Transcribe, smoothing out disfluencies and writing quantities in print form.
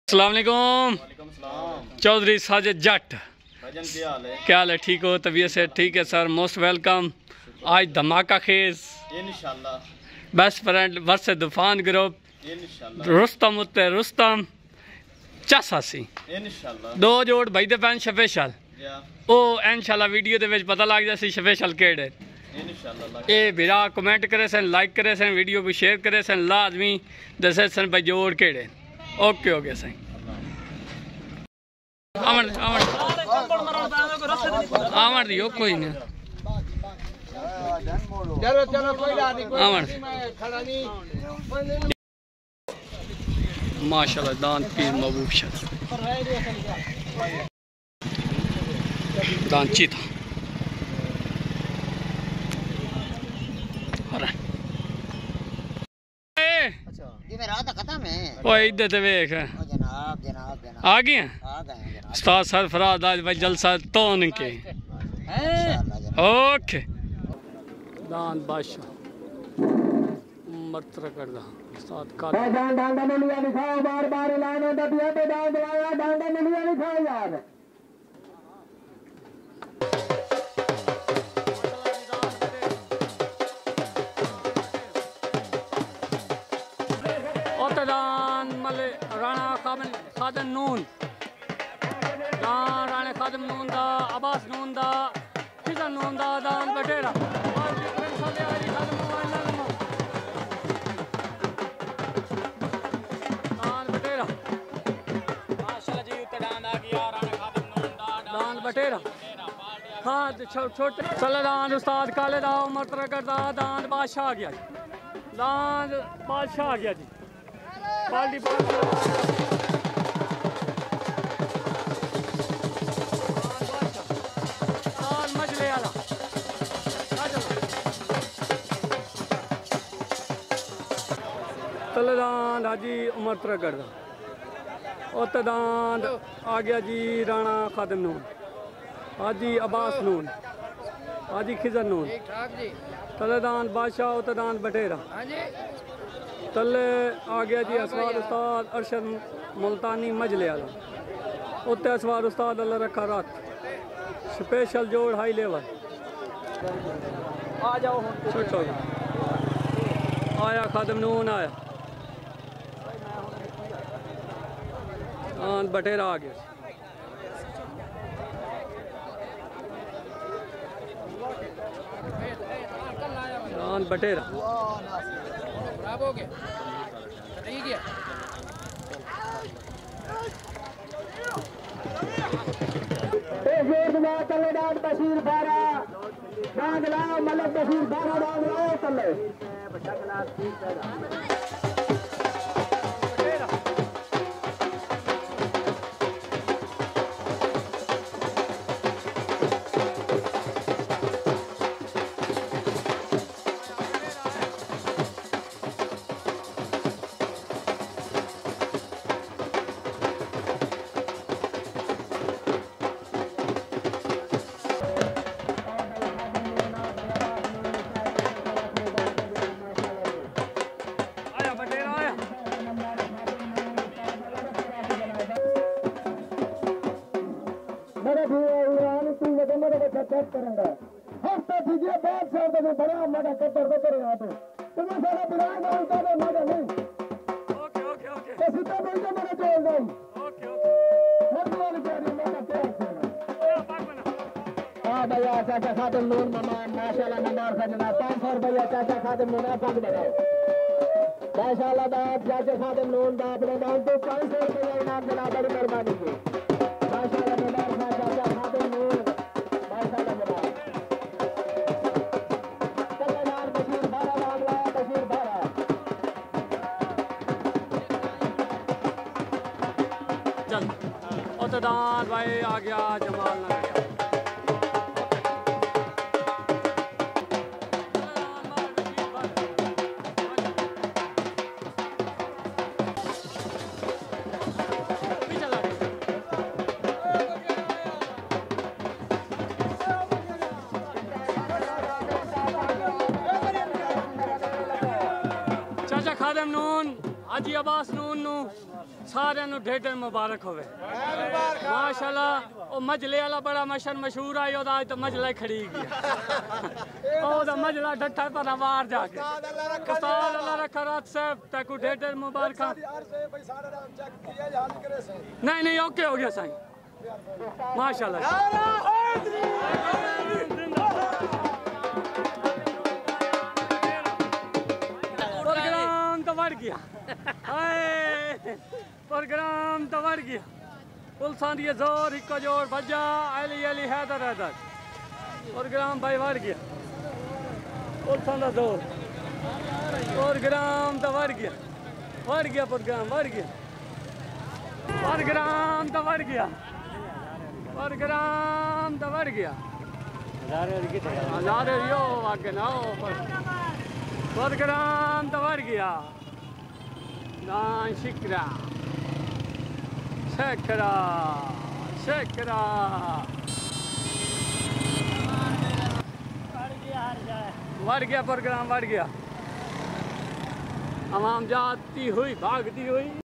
अस्सलाम वालेकुम। चौधरी साजिद जट, क्या हाल है? ठीक हो? तबीयत से ठीक है सर? Most welcome. आज धमाका खेज इंशाल्लाह बेस्ट फ्रेंड वर्स तूफान ग्रुप रुस्तम उत्ते रुस्तम चासासी इंशाल्लाह दो जोड़ भाई दे पैन स्पेशल ओ इंशाल्लाह वीडियो दे विच पता लग जासी स्पेशल केड़े इंशाल्लाह। ए बिरा कमेंट करे सन, लाइक करे सन, वीडियो को शेयर करे सन, लाजमी दसे सन भाई जोड़ केड़े। ओके हो गया सही। आमन आमन आमन दियो कोई नहीं। चलो चलो कोई बात नहीं, आमन माशाल्लाह दान पीर महबूब शाह दान चीता इधर तो वेख आ गए उस्ताद सरफराज आज भाई जलसा तोन के ओके दान बादशाह मर्तरा कर दा उस्ताद का डांडा नलिया लिखाओ बार बार लाने दबिया पे डाल दिया डांडा नलिया लिखाओ यार। राणा खादम नून राणे खादम नून दा अब्बास नून दा फिजा नून दा दान बटेरा दान बटेरा माशाल्लाह जी उत्ते दान आ गया राणे खादम नून दा दान बटेरा हाँ छोटे सल्लदान उस्ताद काले दा उमर तरकर दा दान बादशाह आ गया दान बादशाह आ गया जी बाल्टी मछली वाला तलदान हाजी उमर तरकर दान आ गया जी राणा खादम नून हाजी अब्बास नून हाजी खिजर नून तलदान बादशाह उत्तदान बटेरा तले आ गया जी असवार उस्ताद अरशद मुल्तानी मजले वाला उत्ते असवार उस्ताद अल्लाह रखा रात स्पेशल जोड़ हाई लेवल आ जाओ छोटो आया खादम नून आया हाँ बटेरा आ गया हाँ बटेरा खराब हो गया ठीक है। तलेदान बशीर बारा डांग लाओ मलक बशीर बारा डांग लाओ तले करूंगा हफ्ता दीजिए बात से तो बड़ा मजा कर यहाँ पे तुम्हें सारा बिरान डालता है मजा नहीं ओके ओके ओके तो सीधा बोल के मैंने जोड़ दऊं ओके ओके हर बार जारी मजा क्या हां भैया चाचा खादिम नून मामा माशाल्लाह नंबर सजना 500 रुपया चाचा खादिम नून पग लगाओ माशाल्लाह दाद चाचा खादिम नून दा अपने दान तो 500 रुपया इनाम देना बड़ी मेहरबानी की माशाल्लाह नंबर चाचा खादिम नून दान भाई आ गया जमाल ना गया चाचा खादिम नून हाजी अब्बास नून सारे ढेडे मुबारक होवे माशाल्लाह। ओ मजले वाला बड़ा मशहूर आई ओदा तो मजला ही खड़ी गया ओदा मजला डट्ठा पर बाहर जाके उस्ताद अल्लाह रखा रात साहब तक ढेडे मुबारक। नहीं नहीं ओके हो गया साईं माशाल्लाह। प्रोग्राम तो बढ़ गया प्रोग्राम तो बढ़ गया। पुलसां दी जोर इको जोर बजा अली अली हैदर हैदर प्रोग्राम भाई बढ़ गया। पुलसां दा जोर प्रोग्राम तो बढ़ गया प्रोग्राम बढ़ गया प्रोग्राम तो बढ़ गया प्रोग्राम तो बढ़ गया। नारे यो आगे ना प्रोग्राम तो बढ़ गया ना शिकरा शकरा शकरा बढ़ गया प्रोग्राम बढ़ गया। आवाम जाती हुई भागती हुई